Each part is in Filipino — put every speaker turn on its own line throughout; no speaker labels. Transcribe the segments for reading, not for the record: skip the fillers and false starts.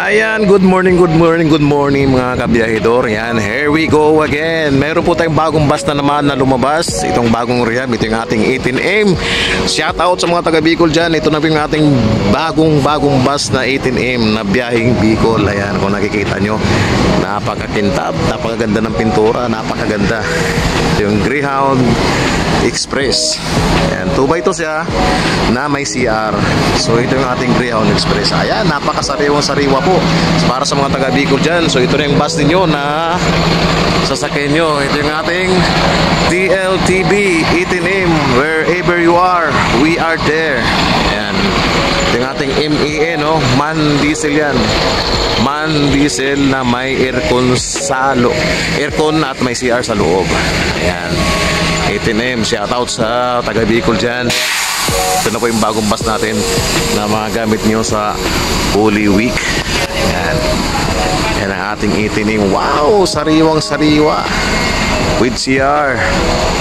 Ayan, good morning mga kabiyahidor. Yan, here we go again. Meron po tayong bagong bus na naman na lumabas. Itong bagong Rehab, ito yung ating 18M. Shout out sa mga taga Bicol dyan. Ito na po yung ating bagong bus na 18M na biyahing Bicol. Ayan, kung nakikita nyo, napakakintab, napakaganda ng pintura, napakaganda. Ito yung Greyhound Express. Ayan, 2x2 siya na may CR. So ito yung ating Greyhound Express. Ayan, napakasariwang-sariwa po para sa mga taga Bicol dyan. So ito na yung bus ninyo na sasakyan nyo. Ito yung ating DLTB 18M. Wherever you are, we are there. Ayan, ito yung ating MEN, no? MAN diesel yan. MAN diesel na may aircon at may CR sa loob. Ayan, 18M, shoutout sa taga Bicol dyan. Ito na po yung bagong bus natin na magagamit nyo sa Holy Week. Ayan, yan ang ating 18M. Wow, sariwang-sariwa with CR.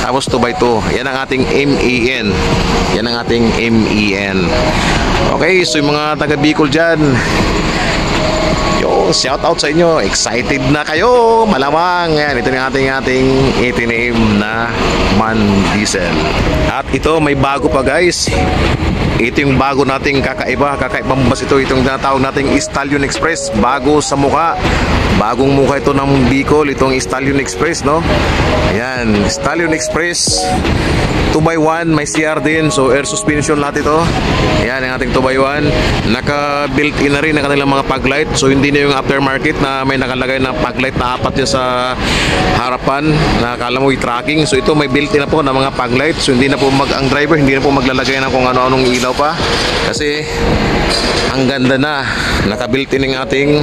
Tapos 2x2. Yan ang ating MEN. Yan ang ating MEN. Okay, so yung mga taga Bicol dyan, yo, shout out sa inyo. Excited na kayo, malamang. Yan, ito yung ating 18M na MAN diesel. At ito, may bago pa guys. Ito yung bago nating kakaibang bus ito. Itong tinatawag nating Stallion Express. Bago sa mukha, bagong mukha ito ng Bicol, itong Stallion Express, no? Ayan, Stallion Express 2x1, may CR din. So air suspension lahat ito. Ayan, ang ating 2x1. Naka-built in na rin ang kanilang mga fog light. So hindi na yung aftermarket na may nakalagay na fog light na apat yun sa harapan na akala mo i-tracking. So ito may built in na po na mga fog light. So hindi na po ang driver hindi na po maglalagay ng kung ano-anong ilaw pa. Kasi ang ganda na. Naka-built in yung ating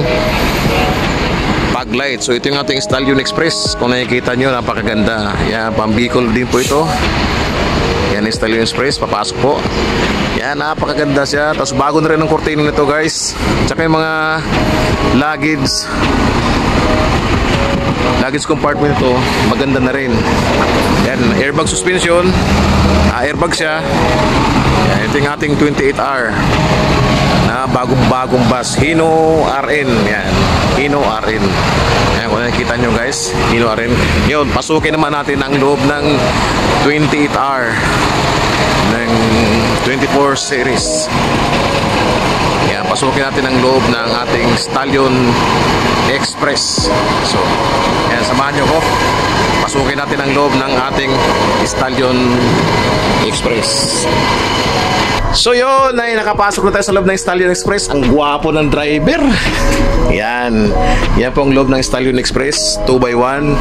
fog light. So ito yung ating Stallion Express. Kung nakikita nyo, napakaganda. Yan, pang Bicol din po ito. Yan yung Stallion Express, papasok po. Yan, napakaganda siya. Tapos bago na rin ang kurtina nito guys. Tsaka yung mga luggage compartment ito, maganda na rin. Yan, airbag suspension. Airbag siya. Yan, ito yung ating 28R na bagong bus. Hino RN. Yan, Hino RN. Ayan, kung nakikita nyo guys, Hino RN. Yun, pasukin naman natin ang loob ng 28R ng 24 series. Ayan, pasukin natin ang loob ng ating Stallion Express. So, ayan, samahan nyo ko. Pasukin natin ang loob ng ating Stallion Express. So yun, ay nakapasok na tayo sa loob ng Stallion Express. Ang gwapo ng driver. Yan, yan po ang loob ng Stallion Express 2x1.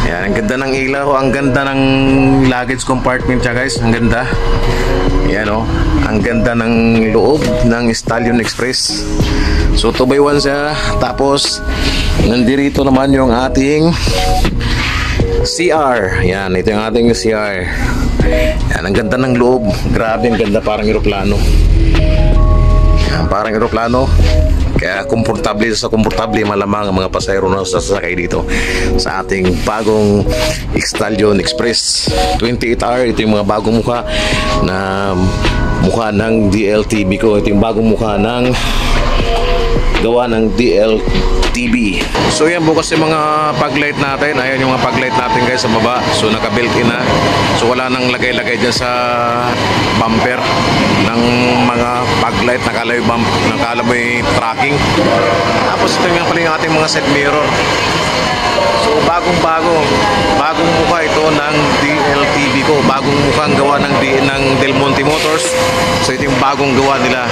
Yan, ang ganda ng ilaw, ang ganda ng luggage compartment siya guys. Ang ganda. Yan o, ang ganda ng loob ng Stallion Express. So 2x1 siya. Tapos nandito naman yung ating CR. Yan, ito yung ating CR. Yan, ang ganda ng loob. Grabe, ang ganda, parang eroplano. Yan, parang eroplano. Kaya komportable malamang ang mga pasahero na sasakay dito sa ating bagong Stallion Express 28R. Ito yung mga bagong mukha na mukha ng DLTB ko. Ito yung bagong mukha ng gawa ng DLTB. So yan, bukas yung mga fog light natin. Ayan yung mga fog light natin guys sa baba. So naka built in na. So wala nang lagay-lagay dyan sa bumper ng mga fog light. Nakala mo yung tracking. Tapos ito nga pala yung ating mga side mirror. So bagong mukha ito ng DLTB ko. Bagong mukhang gawa ng Del Monte Motors. So ito yung bagong gawa nila.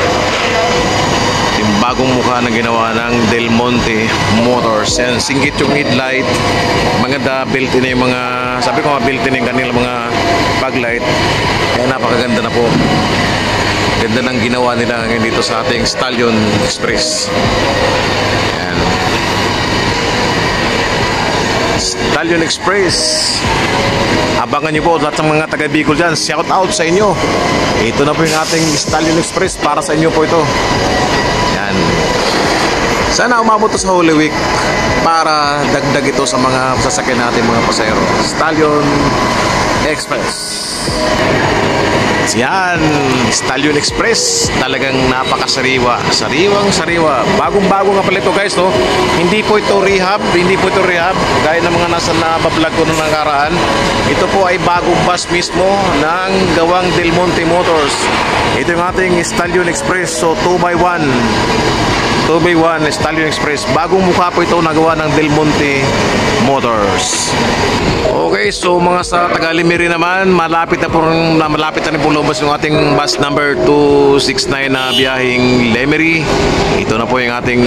Yung bagong mukha na ginawa ng Del Monte Motors. Yan, singkit yung headlight. Maganda, built-in na yung mga, sabi ko built-in yung kanilang mga fog light. Kaya napakaganda na po. Ganda ng ginawa nila ngayon dito sa ating Stallion Express. Yan, Stallion Express. Abangan nyo po lahat ng mga taga Bicol dyan. Shout out sa inyo. Ito na po yung ating Stallion Express. Para sa inyo po ito. Yan. Sana umabot to sa Holy Week para dagdag ito sa mga sasakyan natin mga pasahero. Stallion Express. Yan, Stallion Express. Talagang napakasariwa. Sariwang-sariwa. Bagong-bago nga pala ito guys, no? Hindi po ito rehab. Gaya ng mga nasa nabablog ko nung nakaraan. Ito po ay bagong bus mismo ng gawang Del Monte Motors. Ito yung ating Stallion Express. So 2x1 Stallion Express. Bagong mukha po ito nagawa ng Del Monte Motors. Okay, so mga sa Taga-Lemery naman, malapit na rin po lumabas yung ating bus number 269 na biyaheng Lemery. Ito na po yung ating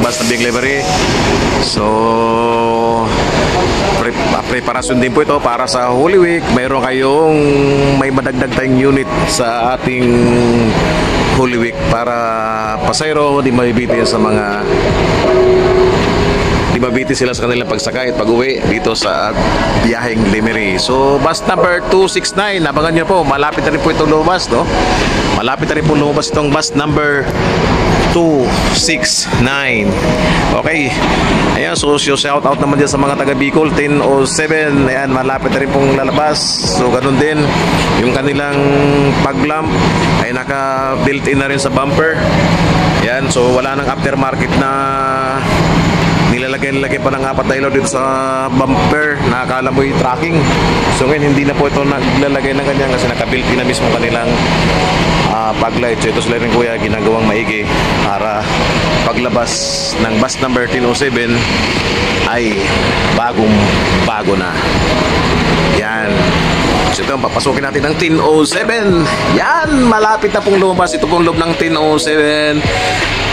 bus na biyaheng Lemery. So preparasyon din po ito para sa Holy Week. Mayroon kayong may madagdag tayong unit sa ating Holy Week para pasayro di mabibiti sila sa kanilang pagsakay at pag-uwi dito sa biyaheng Lemery. So bus number 269, abangan nyo po, malapit na rin po itong lumabas, no? Malapit na rin po lumabas itong bus number 269. Okay, ayan, so shout out naman dyan sa mga taga Bicol 1007. Ayan, malapit na rin pong lalabas. So ganun din yung kanilang paglamp ay naka built in na rin sa bumper. Ayan, so wala nang aftermarket na nilalagay pa ng 4 dial dito sa bumper na akala mo yung tracking. So ngayon hindi na po ito naglalagay ng ganyan kasi naka-built in na mismo kanilang paglight. So ito sila rin kuya ginagawang maigi para paglabas ng bus number 1007 ay bagong-bago na. Yan. So ito, papasukin natin ng 1007. Yan, malapit na pong lumabas. Ito pong loob ng 1007.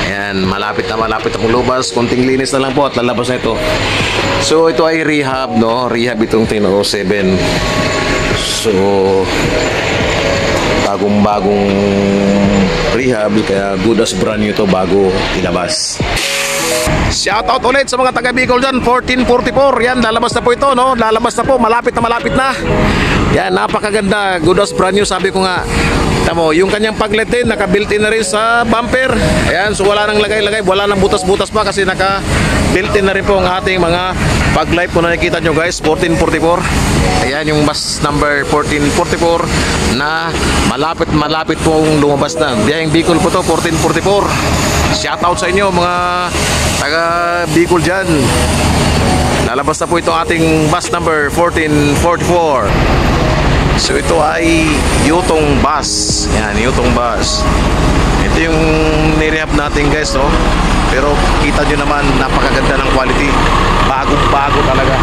Ayan, malapit na pong lumabas. Konting linis na lang po at lalabas na ito. So ito ay rehab, no? Rehab itong 1007. So bagong-bagong rehab, kaya good as brand new to bago ilabas. Shoutout ulit sa mga taga Bicol dyan, 1444. Yan, lalabas na po ito, no? Lalabas na po, malapit na. Yan, napakaganda. Good as brand new, sabi ko nga. Tamo, yung kanyang paglet din, naka-built in na rin sa bumper. Ayan, so wala nang lagay-lagay, wala nang butas-butas pa kasi naka-built in na rin po ang ating mga pag-light po na nakikita nyo guys, 1444. Ayan, yung bus number 1444 na malapit pong lumabas na. Biyaheng Bicol po to, 1444. Shoutout sa inyo mga taga Bicol dyan. Lalabas na po itong ating bus number 1444. So ito ay Yutong bus. Yan, Yutong bus. Ito yung nirehab natin guys, no? Pero kita nyo naman, napakaganda ng quality. Bagong-bago talaga.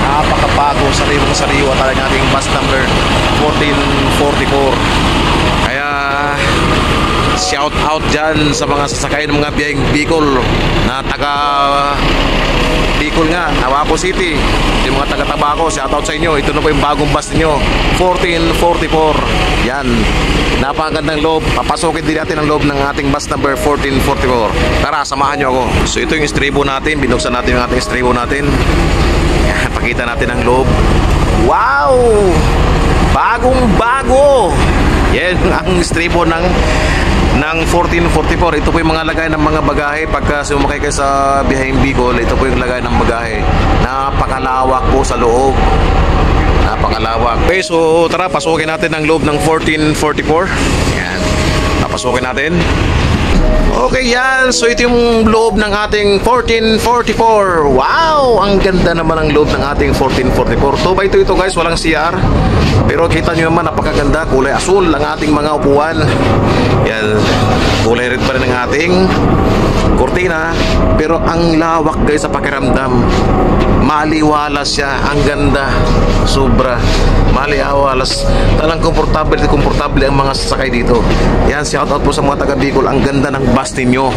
Napakabago, sariwang-sariwa talaga ating bus number 1444. Kaya shout out dyan sa mga sasakay ng mga biyaheng Bicol na taga Bicol nga, Tabaco City, yung mga taga Tabaco, shout out sa inyo. Ito na po yung bagong bus niyo, 1444. Yan, napakagandang loob. Papasokin din natin ang loob ng ating bus number 1444. Tara, samahan nyo ako. So ito yung estribo natin, binuksan natin yung ating estribo natin. Yan, pakita natin ang loob. Wow, bagong bago. Yan ang estribo ng 1444. Ito po yung mga lagay ng mga bagahe. Pagka sumakay kayo sa biyaheng Bicol, ito po yung lagay ng bagahe. Napakalawak po sa loob. Napakalawak. Okay, so tara, pasukin natin ang loob ng 1444. Yan, napasukin natin. Okay, yan. So ito yung loob ng ating 1444. Wow, ang ganda naman ang loob ng ating 1444. 2x2 ito guys, walang CR. Pero kita nyo naman, napakaganda. Kulay asul ang ating mga upuan. Yan, kulay red pa rin ang ating kurtina. Pero ang lawak guys sa pakiramdam. Maliwalas siya, ang ganda. Sobra maliwalas. Talang komportable ang mga sasakay dito. Yan, shout out po sa mga taga Bicol. Ang ganda ng bus ninyo.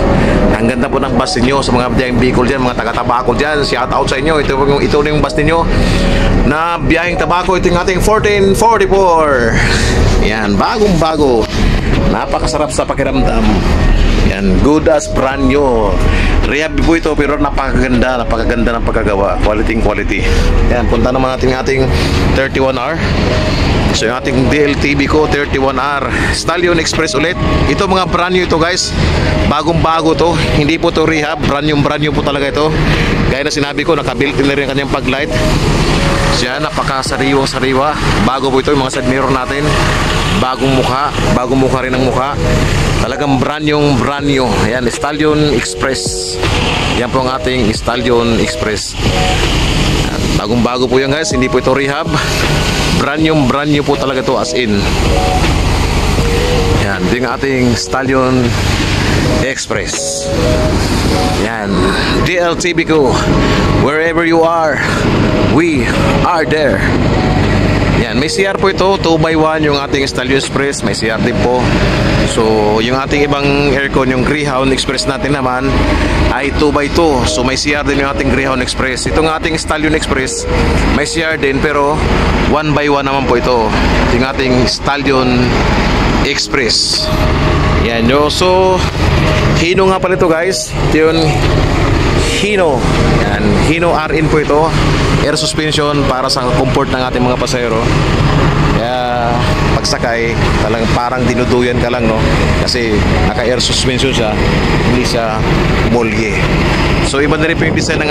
Ang ganda po ng bus ninyo sa mga biyaheng Bicol dyan, mga taga Tabaco dyan. Shout out sa inyo. Ito yung bus ninyo na biyaheng Tabaco. Ito yung ating 1444. Yan, bagong bago. Napakasarap sa pakiramdam. Yan, good as brand new. Rehab po ito pero napakaganda ng pagkagawa. Quality. Yan, punta naman natin yung ating 31R. So yung ating DLTV ko 31R Stallion Express ulit. Ito mga brand new ito guys, bagong bago to, hindi po to rehab, brand new po talaga ito. Gaya na sinabi ko, nakabuilt in na rin kanyang paglight. Siya, napakasariwang sariwa. Bago po ito yung mga side mirror natin, bagong mukha rin ang mukha. Talagang brand new. Ayan, Stallion Express. Yan po ang ating Stallion Express. Bagong bago po yan guys, hindi po ito rehab. Brand new po talaga to, as in. Yan, ito yung ating Stallion Express. Yan, DLTV ko, wherever you are, we are there. Yan, may CR po ito, 2x1 yung ating Stallion Express, may CR din po. So, yung ating ibang aircon, yung Greyhound Express natin naman ay 2x2. So, may CR din yung ating Greyhound Express. Itong ating Stallion Express, may CR din pero 1x1 naman po ito. Yung ating Stallion Express. Yan yo. So, Hino nga pala ito guys. Ito yun, Hino. Yan, Hino RN po ito. Air suspension para sa comfort ng ating mga pasahero. Kaya pagsakay, talagang parang dinuduyan ka lang, no? Kasi naka-air suspension siya, hindi siya molye. So iba na rin po yung design ng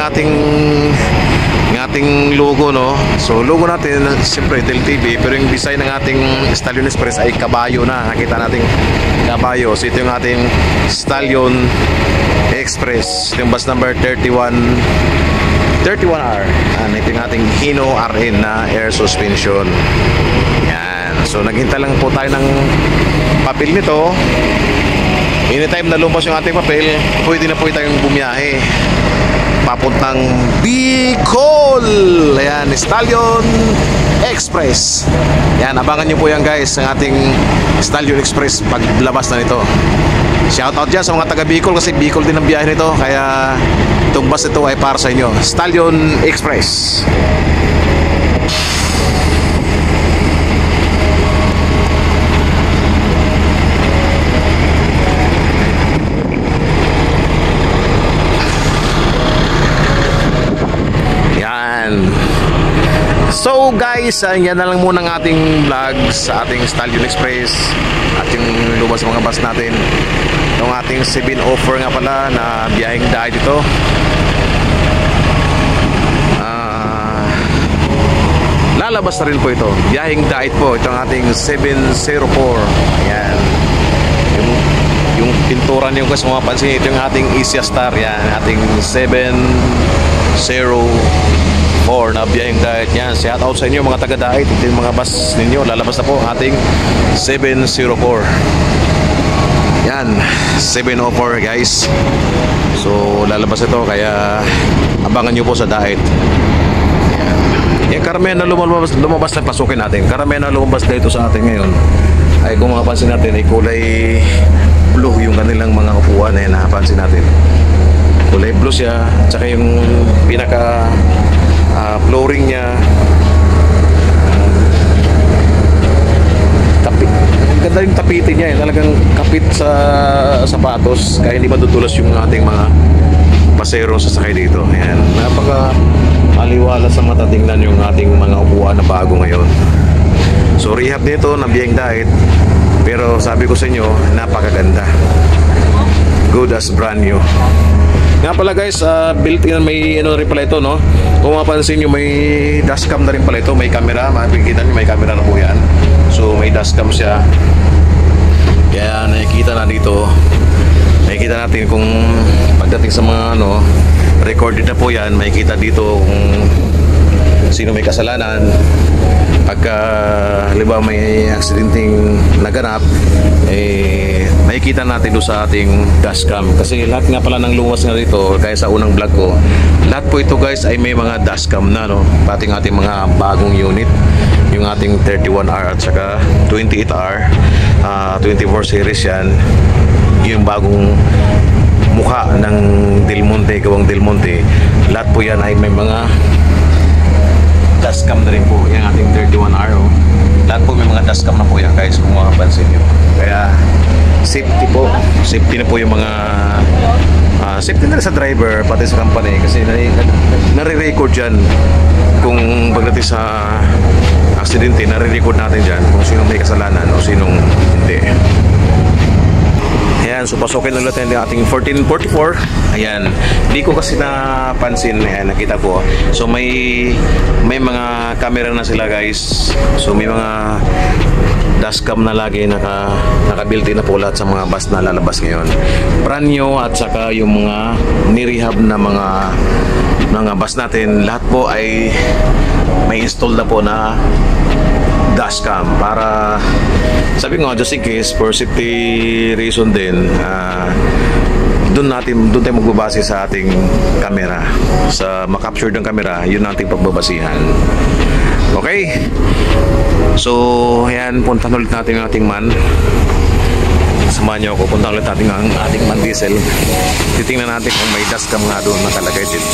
ating logo, no? So logo natin, siyempre DLTV, pero yung design ng ating Stallion Express ay kabayo na. Nakita natin kabayo. So ito yung ating Stallion Express. Ito yung bus number 31R. Ito yung ating Hino RN na air suspension. Yan. So naghintay lang po tayo ng papel nito. Anytime na lumabas yung ating papel, pwede na po tayong bumiyahe papuntang Bicol. Ayan, Stallion Express. Yan, abangan nyo po yan guys, ang ating Stallion Express paglabas na nito. Shoutout dyan sa mga taga Bicol kasi Bicol din ang biyahe nito. Kaya itong bus ito ay para sa inyo, Stallion Express. So guys, yan na lang muna ang ating vlog sa ating Stallion Express at yung lumabas mga bus natin. Yung ating 7 offer nga pala na biyaheng dahil dito. Lalabas na rin po ito. Biyaheng diet po. Ito ang ating 704. Ayan. Yung pinturan yung guys, mapapansin ito yung ating Asia Star. Yan. Ating 704 na biyaheng diet. Yan. Shout out sa inyo mga taga-diet. Ito yung mga bus ninyo. Lalabas na po ang ating 704. Yan. 704 guys. So lalabas ito. Kaya abangan nyo po sa diet. Yung karamihan na lumabas na pasukin natin. Karamihan na lumabas dito sa atin ngayon ay kung mapapansin natin ay kulay blue yung kanilang mga upuan na napansin natin. Kulay blue siya. Tsaka yung pinaka flooring niya kapit. Ganda yung tapitin niya. Talagang kapit sa sapatos kaya hindi madudulas yung ating mga pasero sa sakay dito. Ayan. Napaka aliwala sa mata tingnan yung ating mga upuan na bago ngayon. So rehab nito ng biyeng diet, pero sabi ko sa inyo napakaganda, good as brand new. Nga pala guys, built-in may ano rin pala ito, no? Kung mapansin nyo may dashcam na rin pala ito. May camera, makikita nyo may camera na po yan. So may dashcam siya. Kaya nakikita na dito, nakikita natin kung pagdating sa mga ano, recorded na po yan. Makikita dito kung sino may kasalanan. Pagka halimbawa may aksidenteng naganap, makikita natin doon sa ating dashcam. Kasi lahat nga pala ng lumas nga dito, kaya sa unang vlog ko, lahat po ito guys ay may mga dashcam na, no? Pating ating mga bagong unit, yung ating 31R at saka 28R, 24 series yan. Yung bagong mukha ng Del Monte, gawang Del Monte, lahat po yan ay may mga dashcam na rin po. Yung ating 31R, oh. Lahat po may mga dashcam na po yan guys, kung makapansin nyo. Kaya safety po, safety na po yung mga safety na rin sa driver, pati sa company. Kasi nare-record dyan kung pagdating sa aksidente, nare-record natin dyan kung sinong may kasalanan o sinong hindi. Ayan, so pasukin ulit natin yung ating 1444. Ayan, di ko kasi napansin. Ayan, nakita ko. So may mga camera na sila, guys. So may mga dashcam na lagi naka-built-in na po lahat sa mga bus na lalabas ngayon. Brand new at saka yung mga nirehab na mga bus natin, lahat po ay may install na po na dashcam para sabi nga just in case for safety reason din, doon tayo magbabase sa ating camera, sa makapture ng camera, yun nating pagbabasihan. Okay, so ayan, punta ulit natin yung ating man. Samahan nyo ako, punta ulit natin ang ating man diesel. Titingnan natin kung may dashcam nga doon nakalagay din.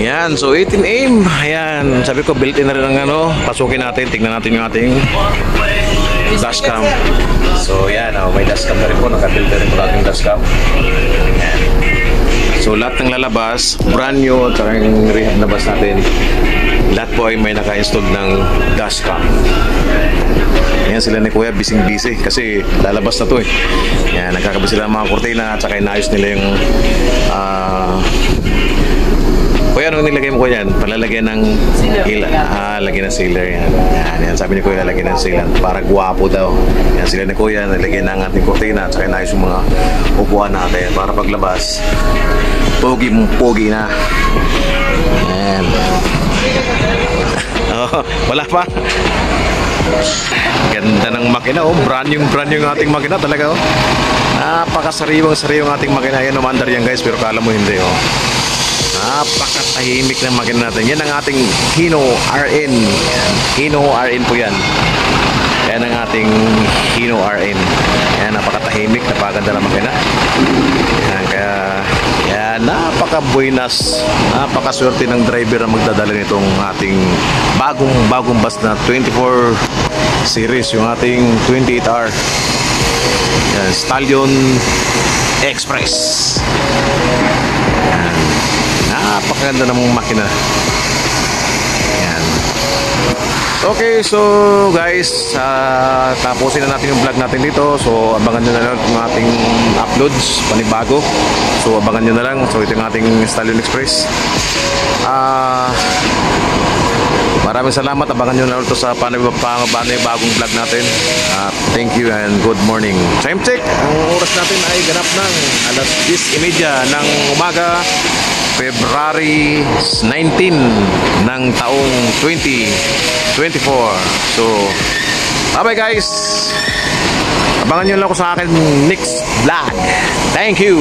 Ayan, so 18 aim. Ayan, sabi ko built-in na rin ang pasukin natin, tignan natin yung ating dashcam. So yan, may dashcam na rin po, naka-built na rin po ating dashcam. Ayan. So lahat ng lalabas, brand new, at saka yung rehab na bus natin, lahat po ay may naka-install ng dashcam. Ayan, sila ni Kuya busy kasi lalabas na to eh. Ayan, nagkakabit sila ng mga kurtina at saka inayos nila yung Kuya, anong nilagay mo ko yan? Palalagyan ng lagyan ng sealer yan. Yan. Sabi ni Kuya, lalagyan ng sealant para guwapo daw. Yan, sila ni Kuya, nalagyan ng ating kurtina at saka inayos yung mga upuan natin para paglabas pogi na. Yan. Wala pa. Ganda ng makina, brand yung ating makina talaga. Napakasariwang ating makina. Yan, umandar yan, guys, pero kala mo hindi. Napakatahimik na makina natin. Yan ang ating Hino RN. Yan. Hino RN po yan. Yan ang ating Hino RN. Yan, napakatahimik, napakaganda na makina. Yan, kaya yan, napaka-buenas, napakaswerte ng driver na magdadala nitong ating bagong bus na 24 series, yung ating 28R. Yan, Stallion Express. Yan. Napakaganda ng makina. Yan. Okay, so guys, tapusin na natin yung vlog natin dito. So abangan nyo na lang yung ating uploads panibago. So abangan nyo na lang. So ito yung ating Stallion Express. Maraming salamat. Abangan nyo na lang ito sa paano yung bagong vlog natin. Thank you and good morning. Time check. Ang oras natin ay ganap ng alas 10:30 ng umaga, February 19 ng taong 2024. So, bye-bye guys. Abangan nyo lang ako sa akin next vlog. Thank you.